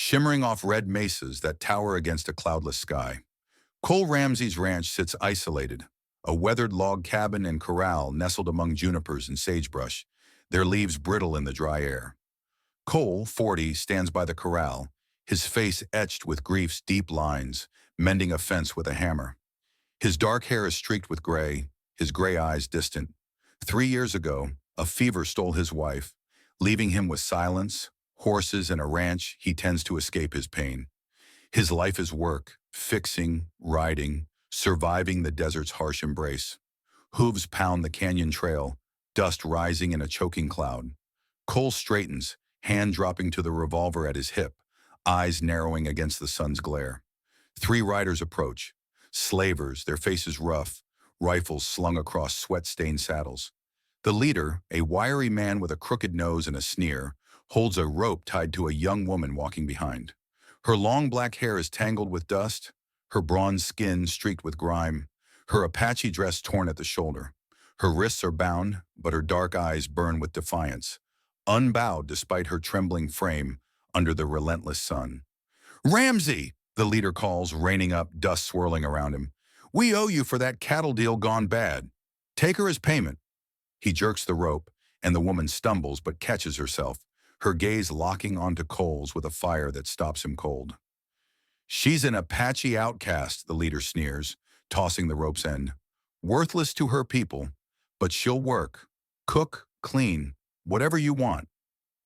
shimmering off red mesas that tower against a cloudless sky. Cole Ramsey's ranch sits isolated, a weathered log cabin and corral nestled among junipers and sagebrush, their leaves brittle in the dry air. Cole, 40, stands by the corral, his face etched with grief's deep lines, mending a fence with a hammer. His dark hair is streaked with gray, his gray eyes distant. 3 years ago, a fever stole his wife, leaving him with silence, horses, and a ranch he tends to escape his pain. His life is work, fixing, riding, surviving the desert's harsh embrace. Hooves pound the canyon trail, dust rising in a choking cloud. Cole straightens, hand dropping to the revolver at his hip, eyes narrowing against the sun's glare. 3 riders approach, slavers, their faces rough, rifles slung across sweat-stained saddles. The leader, a wiry man with a crooked nose and a sneer, holds a rope tied to a young woman walking behind. Her long black hair is tangled with dust, her bronze skin streaked with grime, her Apache dress torn at the shoulder. Her wrists are bound, but her dark eyes burn with defiance, unbowed despite her trembling frame under the relentless sun. "Ramsey!" the leader calls, reining up, dust swirling around him. "We owe you for that cattle deal gone bad. Take her as payment." He jerks the rope, and the woman stumbles but catches herself, her gaze locking onto Cole's with a fire that stops him cold. "She's an Apache outcast," the leader sneers, tossing the rope's end. "Worthless to her people, but she'll work, cook, clean, whatever you want."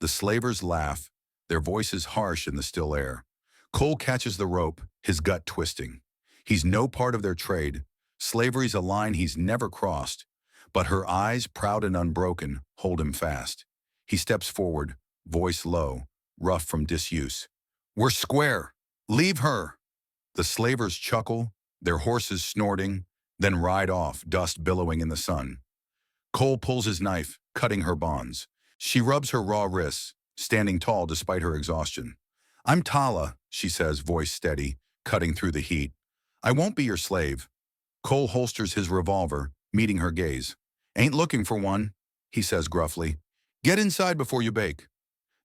The slavers laugh, their voices harsh in the still air. Cole catches the rope, his gut twisting. He's no part of their trade. Slavery's a line he's never crossed. But her eyes, proud and unbroken, hold him fast. He steps forward, voice low, rough from disuse. "We're square. Leave her." The slavers chuckle, their horses snorting, then ride off, dust billowing in the sun. Cole pulls his knife, cutting her bonds. She rubs her raw wrists, standing tall despite her exhaustion. "I'm Tala," she says, voice steady, cutting through the heat. "I won't be your slave." Cole holsters his revolver, meeting her gaze. "Ain't looking for one," he says gruffly. "Get inside before you bake."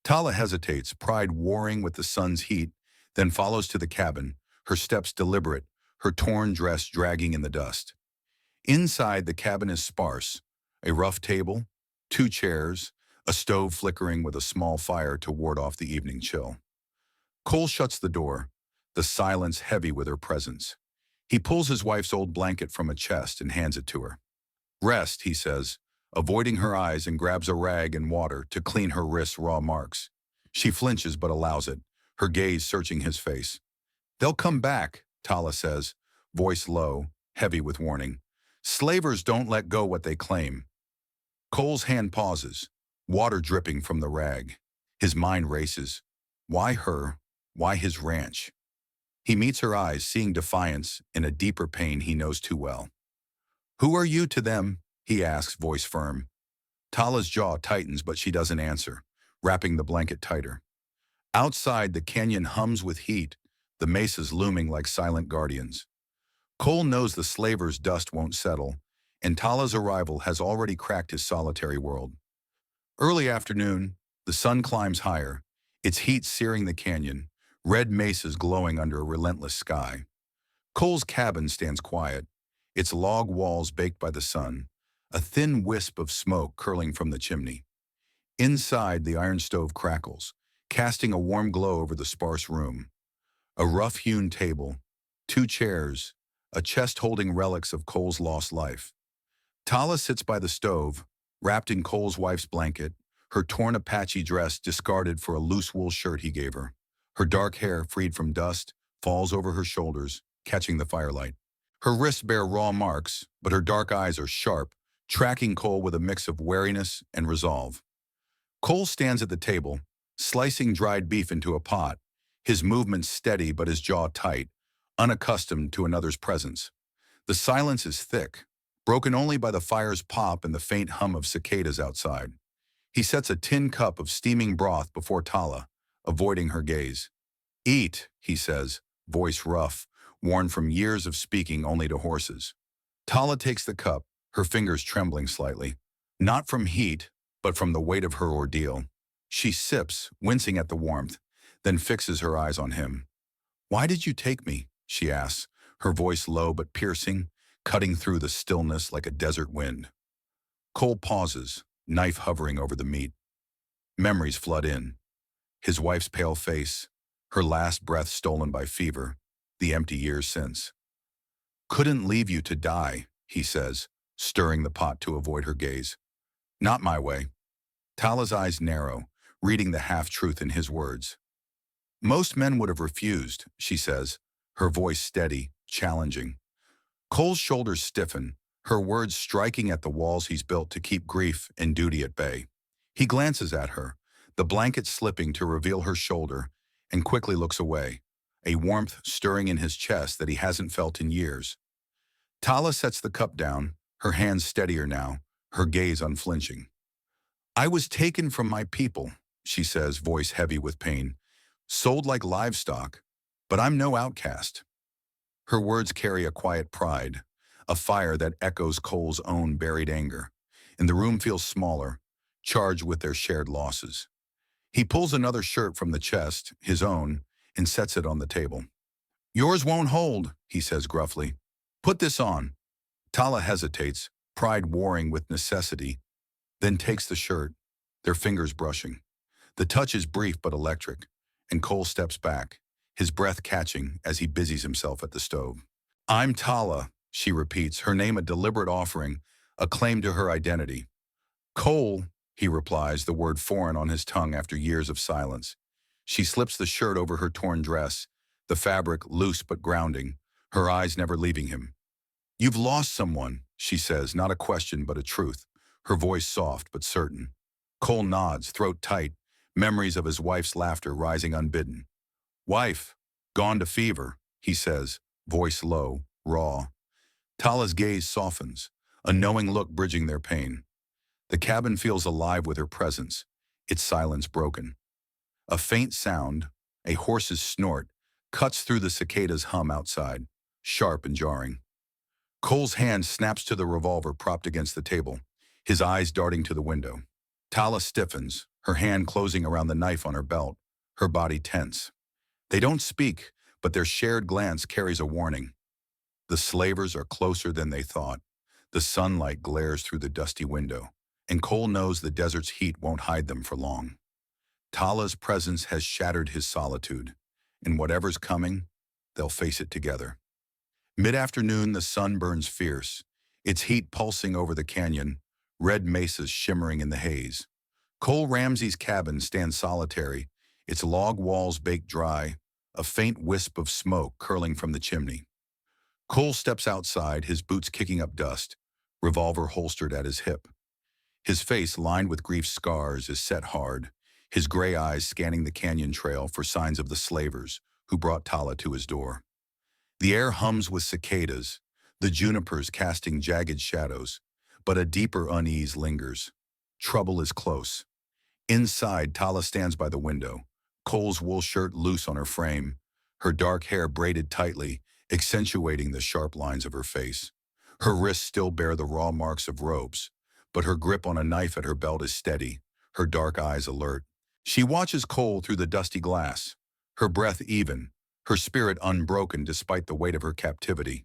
Tala hesitates, pride warring with the sun's heat, then follows to the cabin, her steps deliberate, her torn dress dragging in the dust. Inside, the cabin is sparse. A rough table, 2 chairs, a stove flickering with a small fire to ward off the evening chill. Cole shuts the door, the silence heavy with her presence. He pulls his wife's old blanket from a chest and hands it to her. "Rest," he says, avoiding her eyes, and grabs a rag and water to clean her wrist's raw marks. She flinches but allows it, her gaze searching his face. "They'll come back," Tala says, voice low, heavy with warning. "Slavers don't let go what they claim." Cole's hand pauses, water dripping from the rag. His mind races. Why her? Why his ranch? He meets her eyes, seeing defiance and a deeper pain he knows too well. "Who are you to them?" he asks, voice firm. Tala's jaw tightens, but she doesn't answer, wrapping the blanket tighter. Outside, the canyon hums with heat, the mesas looming like silent guardians. Cole knows the slaver's dust won't settle, and Tala's arrival has already cracked his solitary world. Early afternoon, the sun climbs higher, its heat searing the canyon, red mesas glowing under a relentless sky. Cole's cabin stands quiet, its log walls baked by the sun, a thin wisp of smoke curling from the chimney. Inside, the iron stove crackles, casting a warm glow over the sparse room. A rough-hewn table, 2 chairs, a chest holding relics of Cole's lost life. Tala sits by the stove, wrapped in Cole's wife's blanket, her torn Apache dress discarded for a loose wool shirt he gave her. Her dark hair, freed from dust, falls over her shoulders, catching the firelight. Her wrists bear raw marks, but her dark eyes are sharp, tracking Cole with a mix of wariness and resolve. Cole stands at the table, slicing dried beef into a pot, his movements steady but his jaw tight, unaccustomed to another's presence. The silence is thick, broken only by the fire's pop and the faint hum of cicadas outside. He sets a tin cup of steaming broth before Tala, avoiding her gaze. "Eat," he says, voice rough, worn from years of speaking only to horses. Tala takes the cup, her fingers trembling slightly, not from heat, but from the weight of her ordeal. She sips, wincing at the warmth, then fixes her eyes on him. "Why did you take me?" she asks, her voice low but piercing, cutting through the stillness like a desert wind. Cole pauses, knife hovering over the meat. Memories flood in. His wife's pale face, her last breath stolen by fever, the empty years since. "Couldn't leave you to die," he says, stirring the pot to avoid her gaze. "Not my way." Tala's eyes narrow, reading the half-truth in his words. "Most men would have refused," she says, her voice steady, challenging. Cole's shoulders stiffen, her words striking at the walls he's built to keep grief and duty at bay. He glances at her, the blanket slipping to reveal her shoulder, and quickly looks away, a warmth stirring in his chest that he hasn't felt in years. Tala sets the cup down, her hands steadier now, her gaze unflinching. "I was taken from my people," she says, voice heavy with pain, "sold like livestock, but I'm no outcast." Her words carry a quiet pride, a fire that echoes Cole's own buried anger, and the room feels smaller, charged with their shared losses. He pulls another shirt from the chest, his own, and sets it on the table. "Yours won't hold," he says gruffly. "Put this on." Tala hesitates, pride warring with necessity, then takes the shirt, their fingers brushing. The touch is brief but electric, and Cole steps back, his breath catching as he busies himself at the stove. "I'm Tala," she repeats, her name a deliberate offering, a claim to her identity. "Cole," he replies, the word foreign on his tongue after years of silence. She slips the shirt over her torn dress, the fabric loose but grounding, her eyes never leaving him. "You've lost someone," she says, not a question but a truth, her voice soft but certain. Cole nods, throat tight, memories of his wife's laughter rising unbidden. "Wife, gone to fever," he says, voice low, raw. Tala's gaze softens, a knowing look bridging their pain. The cabin feels alive with her presence, its silence broken. A faint sound, a horse's snort, cuts through the cicada's hum outside, sharp and jarring. Cole's hand snaps to the revolver propped against the table, his eyes darting to the window. Tala stiffens, her hand closing around the knife on her belt, her body tense. They don't speak, but their shared glance carries a warning. The slavers are closer than they thought. The sunlight glares through the dusty window, and Cole knows the desert's heat won't hide them for long. Tala's presence has shattered his solitude, and whatever's coming, they'll face it together. Mid-afternoon, the sun burns fierce, its heat pulsing over the canyon, red mesas shimmering in the haze. Cole Ramsey's cabin stands solitary, its log walls baked dry, a faint wisp of smoke curling from the chimney. Cole steps outside, his boots kicking up dust, revolver holstered at his hip. His face, lined with grief scars, is set hard, his gray eyes scanning the canyon trail for signs of the slavers who brought Tala to his door. The air hums with cicadas, the junipers casting jagged shadows, but a deeper unease lingers. Trouble is close. Inside, Tala stands by the window, Cole's wool shirt loose on her frame, her dark hair braided tightly, accentuating the sharp lines of her face. Her wrists still bear the raw marks of ropes, but her grip on a knife at her belt is steady, her dark eyes alert. She watches Cole through the dusty glass, her breath even, her spirit unbroken despite the weight of her captivity.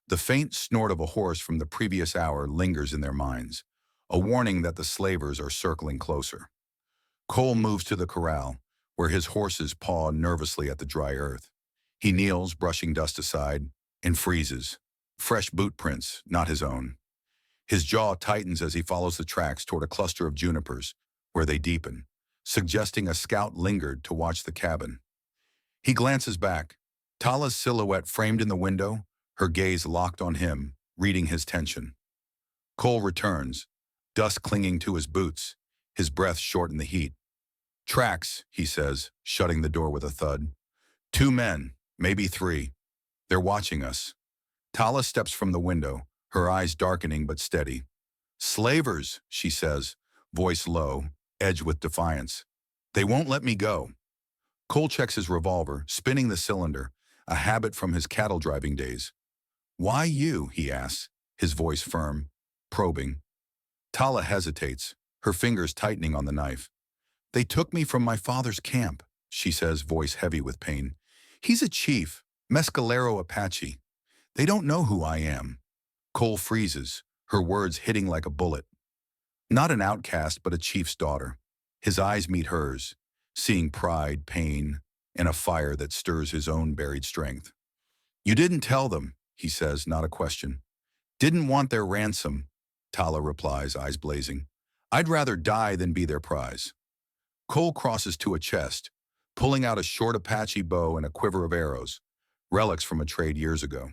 The faint snort of a horse from the previous hour lingers in their minds, a warning that the slavers are circling closer. Cole moves to the corral, where his horses paw nervously at the dry earth. He kneels, brushing dust aside, and freezes. Fresh boot prints, not his own. His jaw tightens as he follows the tracks toward a cluster of junipers, where they deepen, suggesting a scout lingered to watch the cabin. He glances back, Tala's silhouette framed in the window, her gaze locked on him, reading his tension. Cole returns, dust clinging to his boots, his breath short in the heat. "Tracks," he says, shutting the door with a thud. "Two men, maybe three. They're watching us." Tala steps from the window, her eyes darkening but steady. "Slavers," she says, voice low, edged with defiance. "They won't let me go." Cole checks his revolver, spinning the cylinder, a habit from his cattle driving days. "Why you?" he asks, his voice firm, probing. Tala hesitates, her fingers tightening on the knife. "They took me from my father's camp," she says, voice heavy with pain. He's a chief, Mescalero Apache. They don't know who I am. Cole freezes, her words hitting like a bullet. Not an outcast, but a chief's daughter. His eyes meet hers, seeing pride, pain, and a fire that stirs his own buried strength. You didn't tell them, he says, not a question. Didn't want their ransom, Tala replies, eyes blazing. I'd rather die than be their prize. Cole crosses to a chest, pulling out a short Apache bow and a quiver of arrows, relics from a trade years ago.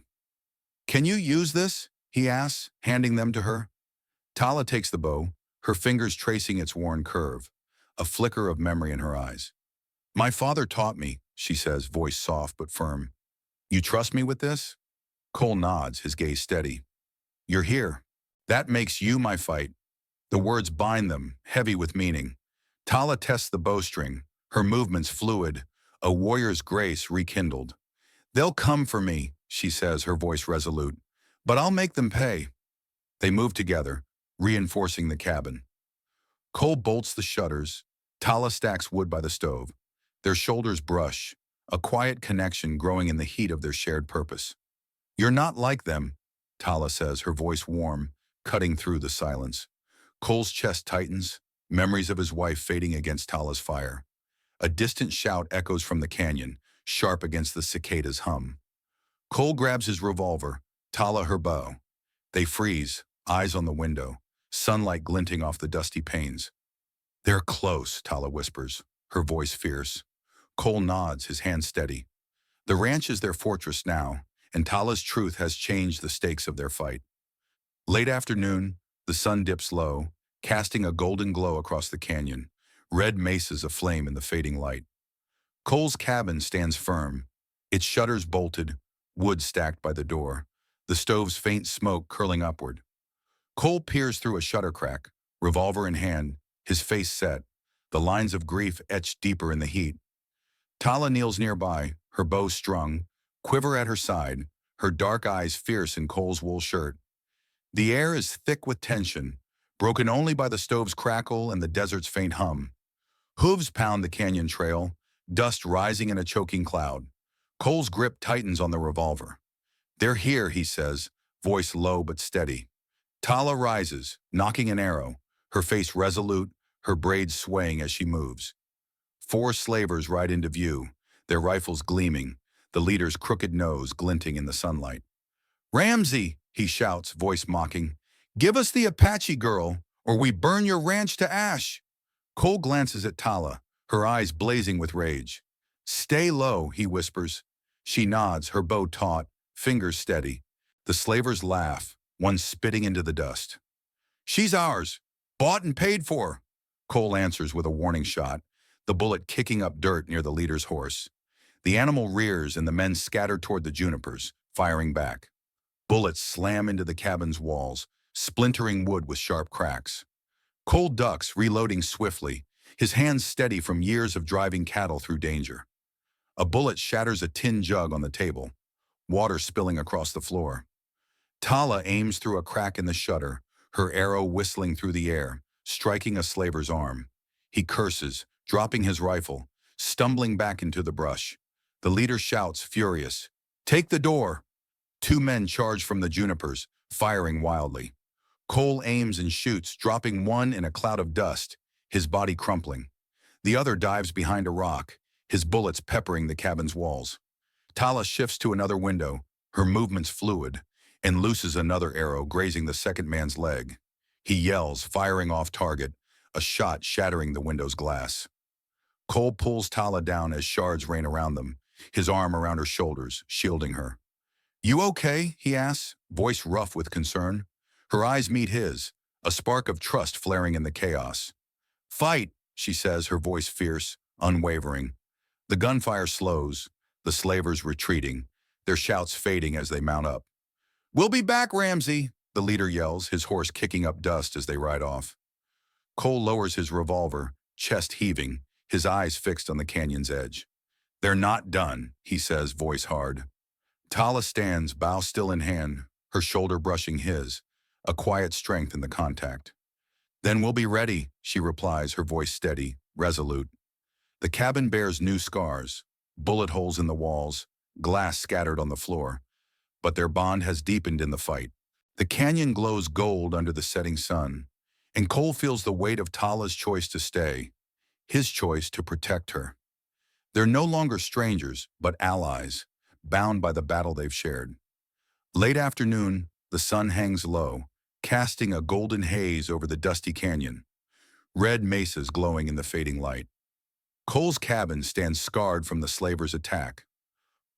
Can you use this? He asks, handing them to her. Tala takes the bow, her fingers tracing its worn curve, a flicker of memory in her eyes. My father taught me, she says, voice soft but firm. You trust me with this? Cole nods, his gaze steady. You're here. That makes you my fight. The words bind them, heavy with meaning. Tala tests the bowstring, her movements fluid, a warrior's grace rekindled. They'll come for me, she says, her voice resolute, but I'll make them pay. They move together, reinforcing the cabin. Cole bolts the shutters. Tala stacks wood by the stove. Their shoulders brush, a quiet connection growing in the heat of their shared purpose. You're not like them, Tala says, her voice warm, cutting through the silence. Cole's chest tightens, memories of his wife fading against Tala's fire. A distant shout echoes from the canyon, sharp against the cicada's hum. Cole grabs his revolver, Tala her bow. They freeze, eyes on the window, sunlight glinting off the dusty panes. They're close, Tala whispers, her voice fierce. Cole nods, his hand steady. The ranch is their fortress now, and Tala's truth has changed the stakes of their fight. Late afternoon, the sun dips low, casting a golden glow across the canyon, red mesas aflame in the fading light. Cole's cabin stands firm, its shutters bolted, wood stacked by the door, the stove's faint smoke curling upward. Cole peers through a shutter crack, revolver in hand, his face set, the lines of grief etched deeper in the heat. Tala kneels nearby, her bow strung, quiver at her side, her dark eyes fierce in Cole's wool shirt. The air is thick with tension, broken only by the stove's crackle and the desert's faint hum. Hooves pound the canyon trail, dust rising in a choking cloud. Cole's grip tightens on the revolver. They're here, he says, voice low but steady. Tala rises, knocking an arrow, her face resolute, her braids swaying as she moves. 4 slavers ride into view, their rifles gleaming, the leader's crooked nose glinting in the sunlight. Ramsey, he shouts, voice mocking, give us the Apache girl, or we burn your ranch to ash. Cole glances at Tala, her eyes blazing with rage. Stay low, he whispers. She nods, her bow taut, fingers steady. The slavers laugh, one spitting into the dust. She's ours, bought and paid for, Cole answers with a warning shot, the bullet kicking up dirt near the leader's horse. The animal rears and the men scatter toward the junipers, firing back. Bullets slam into the cabin's walls, splintering wood with sharp cracks. Cole ducks, reloading swiftly, his hands steady from years of driving cattle through danger. A bullet shatters a tin jug on the table, water spilling across the floor. Tala aims through a crack in the shutter, her arrow whistling through the air, striking a slaver's arm. He curses, dropping his rifle, stumbling back into the brush. The leader shouts, furious, "Take the door!" 2 men charge from the junipers, firing wildly. Cole aims and shoots, dropping one in a cloud of dust, his body crumpling. The other dives behind a rock, his bullets peppering the cabin's walls. Tala shifts to another window, her movements fluid, and looses another arrow grazing the second man's leg. He yells, firing off target, a shot shattering the window's glass. Cole pulls Tala down as shards rain around them, his arm around her shoulders, shielding her. You okay? He asks, voice rough with concern. Her eyes meet his, a spark of trust flaring in the chaos. Fight, she says, her voice fierce, unwavering. The gunfire slows, the slavers retreating, their shouts fading as they mount up. We'll be back, Ramsey, the leader yells, his horse kicking up dust as they ride off. Cole lowers his revolver, chest heaving, his eyes fixed on the canyon's edge. They're not done, he says, voice hard. Tala stands, bow still in hand, her shoulder brushing his, a quiet strength in the contact. Then we'll be ready, she replies, her voice steady, resolute. The cabin bears new scars, bullet holes in the walls, glass scattered on the floor, but their bond has deepened in the fight. The canyon glows gold under the setting sun, and Cole feels the weight of Tala's choice to stay, his choice to protect her. They're no longer strangers, but allies, bound by the battle they've shared. Late afternoon, the sun hangs low, casting a golden haze over the dusty canyon, red mesas glowing in the fading light. Cole's cabin stands scarred from the slavers' attack,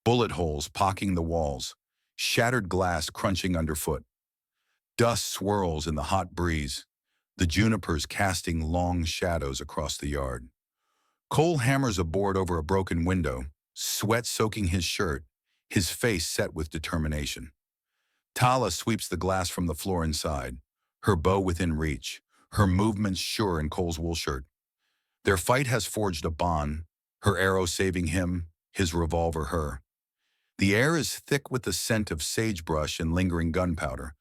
bullet holes pocking the walls, shattered glass crunching underfoot. Dust swirls in the hot breeze, the junipers casting long shadows across the yard. Cole hammers a board over a broken window, sweat soaking his shirt, his face set with determination. Tala sweeps the glass from the floor inside, her bow within reach, her movements sure in Cole's wool shirt. Their fight has forged a bond, her arrow saving him, his revolver her. The air is thick with the scent of sagebrush and lingering gunpowder,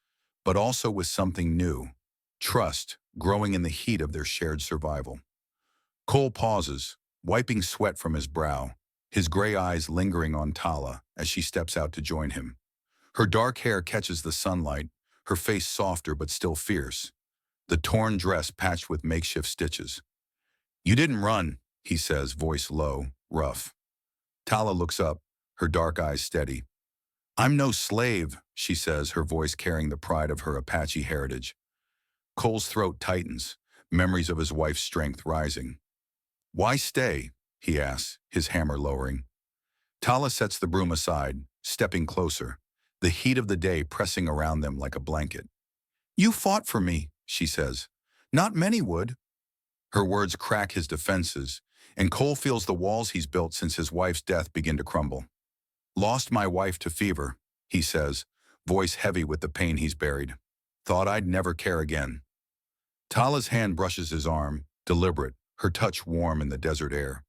but also with something new, trust growing in the heat of their shared survival. Cole pauses, wiping sweat from his brow, his gray eyes lingering on Tala as she steps out to join him. Her dark hair catches the sunlight, her face softer but still fierce, the torn dress patched with makeshift stitches. "You didn't run," he says, voice low, rough. Tala looks up, her dark eyes steady. "I'm no slave," she says, her voice carrying the pride of her Apache heritage. Cole's throat tightens, memories of his wife's strength rising. "Why stay?" he asks, his hammer lowering. Tala sets the broom aside, stepping closer, the heat of the day pressing around them like a blanket. "You fought for me," she says. "Not many would." Her words crack his defenses, and Cole feels the walls he's built since his wife's death begin to crumble. "Lost my wife to fever," he says, voice heavy with the pain he's buried. "Thought I'd never care again." Tala's hand brushes his arm, deliberate, her touch warm in the desert air.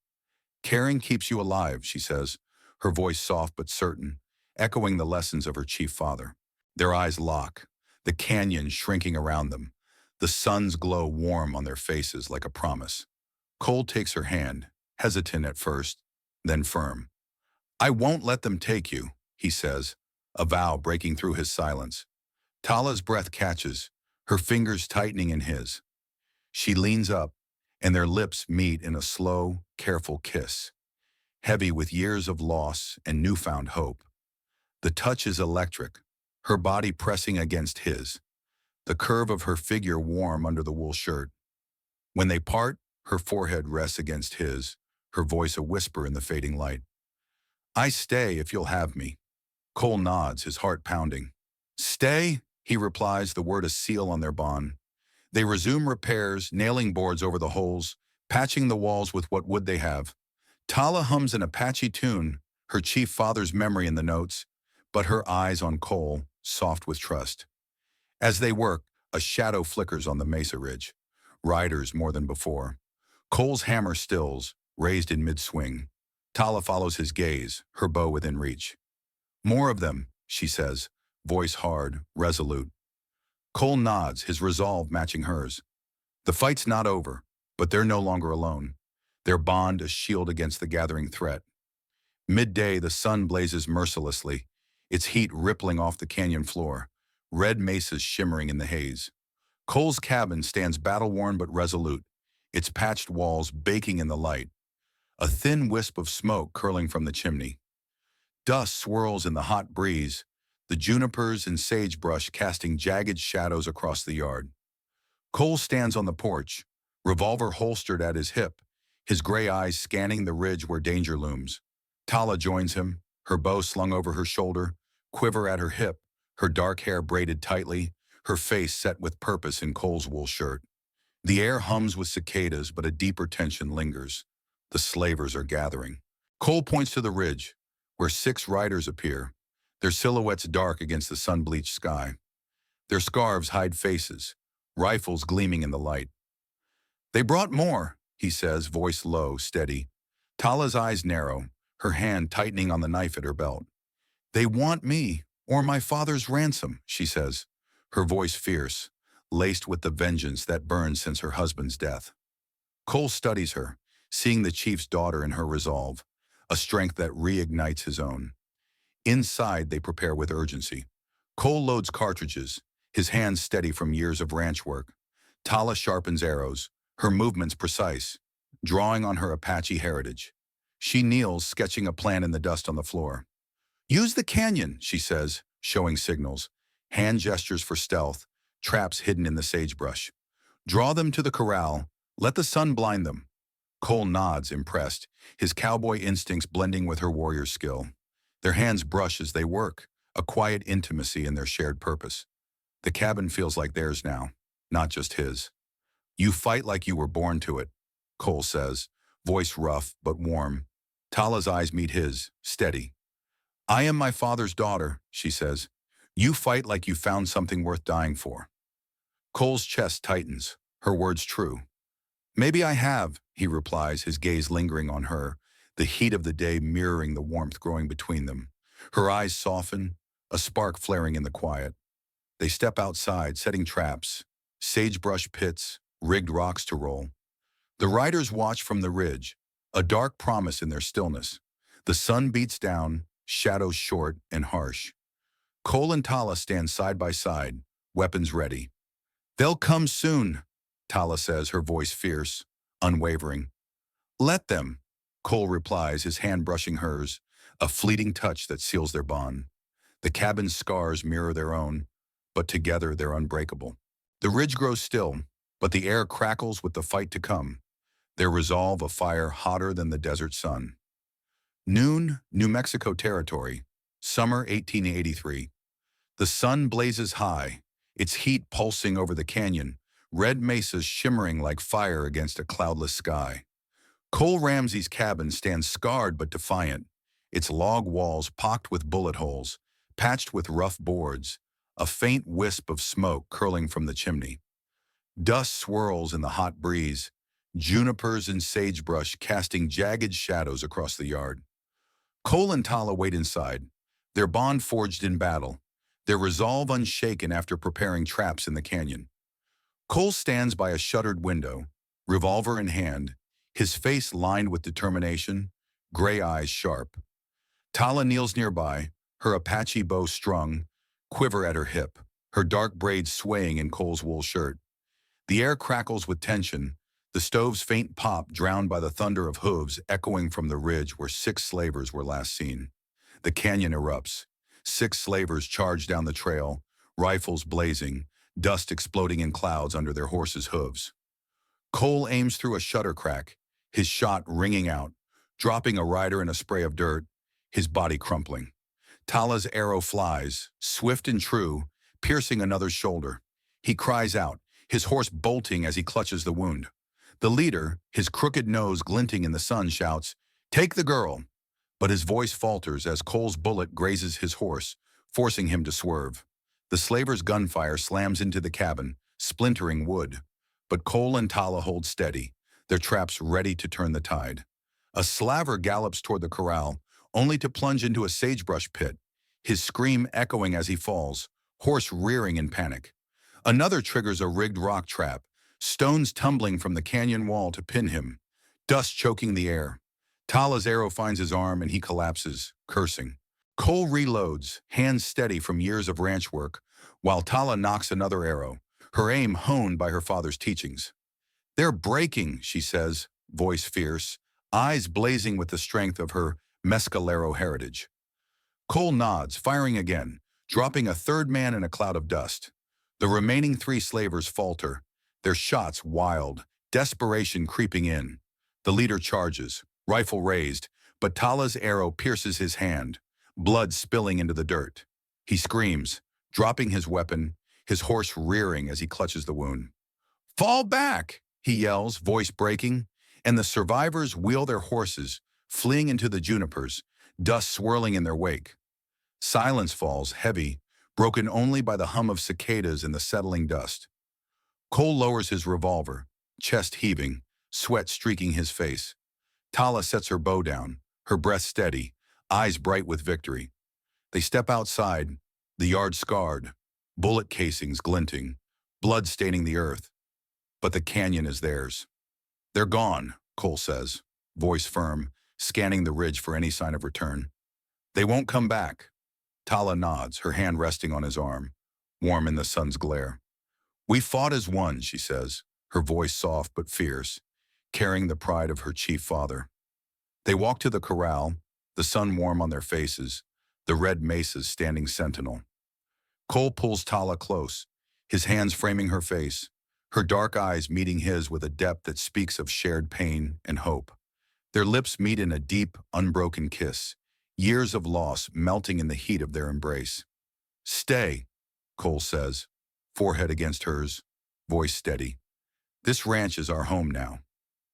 "Caring keeps you alive," she says, her voice soft but certain, echoing the lessons of her chief father. Their eyes lock, the canyon shrinking around them, the sun's glow warm on their faces like a promise. Cole takes her hand, hesitant at first, then firm. "I won't let them take you," he says, a vow breaking through his silence. Tala's breath catches, her fingers tightening in his. She leans up, and their lips meet in a slow, careful kiss, heavy with years of loss and newfound hope. The touch is electric, her body pressing against his, the curve of her figure warm under the wool shirt. When they part, her forehead rests against his, her voice a whisper in the fading light. "I stay if you'll have me." Cole nods, his heart pounding. "Stay?" he replies, the word a seal on their bond. They resume repairs, nailing boards over the holes, patching the walls with what wood they have. Tala hums an Apache tune, her chief father's memory in the notes, but her eyes on Cole, soft with trust. As they work, a shadow flickers on the mesa ridge. Riders more than before. Cole's hammer stills, raised in mid-swing. Tala follows his gaze, her bow within reach. "More of them," she says, voice hard, resolute. Cole nods, his resolve matching hers. The fight's not over, but they're no longer alone. Their bond a shield against the gathering threat. Midday, the sun blazes mercilessly, its heat rippling off the canyon floor, red mesas shimmering in the haze. Cole's cabin stands battle-worn but resolute, its patched walls baking in the light, a thin wisp of smoke curling from the chimney. Dust swirls in the hot breeze, the junipers and sagebrush casting jagged shadows across the yard. Cole stands on the porch, revolver holstered at his hip, his gray eyes scanning the ridge where danger looms. Tala joins him, her bow slung over her shoulder, quiver at her hip, her dark hair braided tightly, her face set with purpose in Cole's wool shirt. The air hums with cicadas, but a deeper tension lingers. The slavers are gathering. Cole points to the ridge, where 6 riders appear, their silhouettes dark against the sun-bleached sky. Their scarves hide faces, rifles gleaming in the light. "They brought more," he says, voice low, steady. Tala's eyes narrow, her hand tightening on the knife at her belt. "They want me, or my father's ransom," she says, her voice fierce, laced with the vengeance that burned since her husband's death. Cole studies her, seeing the chief's daughter in her resolve, a strength that reignites his own. Inside, they prepare with urgency. Cole loads cartridges, his hands steady from years of ranch work. Tala sharpens arrows, her movements precise, drawing on her Apache heritage. She kneels, sketching a plan in the dust on the floor. Use the canyon, she says, showing signals. Hand gestures for stealth, traps hidden in the sagebrush. Draw them to the corral, let the sun blind them. Cole nods, impressed, his cowboy instincts blending with her warrior skill. Their hands brush as they work, a quiet intimacy in their shared purpose. The cabin feels like theirs now, not just his. You fight like you were born to it, Cole says, voice rough but warm. Tala's eyes meet his, steady. I am my father's daughter, she says. You fight like you found something worth dying for. Cole's chest tightens, her words true. Maybe I have, he replies, his gaze lingering on her, the heat of the day mirroring the warmth growing between them. Her eyes soften, a spark flaring in the quiet. They step outside, setting traps, sagebrush pits, rigged rocks to roll. The riders watch from the ridge, a dark promise in their stillness. The sun beats down, shadows short and harsh. Cole and Tala stand side by side, weapons ready. They'll come soon, Tala says, her voice fierce, unwavering. Let them, Cole replies, his hand brushing hers, a fleeting touch that seals their bond. The cabin's scars mirror their own, but together they're unbreakable. The ridge grows still, but the air crackles with the fight to come, their resolve a fire hotter than the desert sun. Noon, New Mexico territory, summer 1883. The sun blazes high, its heat pulsing over the canyon, red mesas shimmering like fire against a cloudless sky. Cole Ramsey's cabin stands scarred but defiant, its log walls pocked with bullet holes, patched with rough boards, a faint wisp of smoke curling from the chimney. Dust swirls in the hot breeze, junipers and sagebrush casting jagged shadows across the yard. Cole and Tala wait inside, their bond forged in battle, their resolve unshaken after preparing traps in the canyon. Cole stands by a shuttered window, revolver in hand, his face lined with determination, gray eyes sharp. Tala kneels nearby, her Apache bow strung, quiver at her hip, her dark braids swaying in Cole's wool shirt. The air crackles with tension, the stove's faint pop drowned by the thunder of hooves echoing from the ridge where 6 slavers were last seen. The canyon erupts. 6 slavers charge down the trail, rifles blazing, dust exploding in clouds under their horses' hooves. Cole aims through a shutter crack, his shot ringing out, dropping a rider in a spray of dirt, his body crumpling. Tala's arrow flies, swift and true, piercing another's shoulder. He cries out, his horse bolting as he clutches the wound. The leader, his crooked nose glinting in the sun, shouts, "Take the girl!" But his voice falters as Cole's bullet grazes his horse, forcing him to swerve. The slaver's gunfire slams into the cabin, splintering wood. But Cole and Tala hold steady, their traps ready to turn the tide. A slaver gallops toward the corral, only to plunge into a sagebrush pit, his scream echoing as he falls, horse rearing in panic. Another triggers a rigged rock trap, stones tumbling from the canyon wall to pin him, dust choking the air. Tala's arrow finds his arm and he collapses, cursing. Cole reloads, hands steady from years of ranch work, while Tala knocks another arrow, her aim honed by her father's teachings. They're breaking, she says, voice fierce, eyes blazing with the strength of her mescalero heritage. Cole nods, firing again, dropping a third man in a cloud of dust. The remaining 3 slavers falter, their shots wild, desperation creeping in. The leader charges, rifle raised, but Tala's arrow pierces his hand, blood spilling into the dirt. He screams, dropping his weapon, his horse rearing as he clutches the wound. "Fall back!" he yells, voice breaking, and the survivors wheel their horses, fleeing into the junipers, dust swirling in their wake. Silence falls, heavy, broken only by the hum of cicadas and the settling dust. Cole lowers his revolver, chest heaving, sweat streaking his face. Tala sets her bow down, her breath steady, eyes bright with victory. They step outside, the yard scarred, bullet casings glinting, blood staining the earth. But the canyon is theirs. They're gone, Cole says, voice firm, scanning the ridge for any sign of return. They won't come back. Tala nods, her hand resting on his arm, warm in the sun's glare. We fought as one, she says, her voice soft but fierce, carrying the pride of her chief father. They walk to the corral, the sun warm on their faces, the red mesas standing sentinel. Cole pulls Tala close, his hands framing her face, her dark eyes meeting his with a depth that speaks of shared pain and hope. Their lips meet in a deep, unbroken kiss, years of loss melting in the heat of their embrace. Stay, Cole says, forehead against hers, voice steady. This ranch is our home now.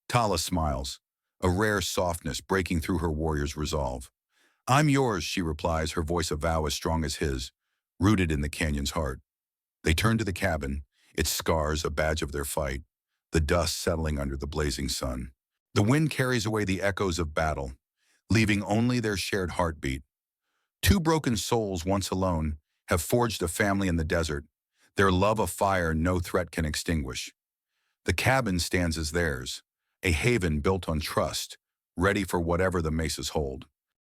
Tala smiles, a rare softness breaking through her warrior's resolve. I'm yours, she replies, her voice a vow as strong as his, rooted in the canyon's heart. They turn to the cabin, its scars a badge of their fight, the dust settling under the blazing sun. The wind carries away the echoes of battle, leaving only their shared heartbeat. Two broken souls, once alone, have forged a family in the desert, their love a fire no threat can extinguish. The cabin stands as theirs, a haven built on trust, ready for whatever the mesas hold.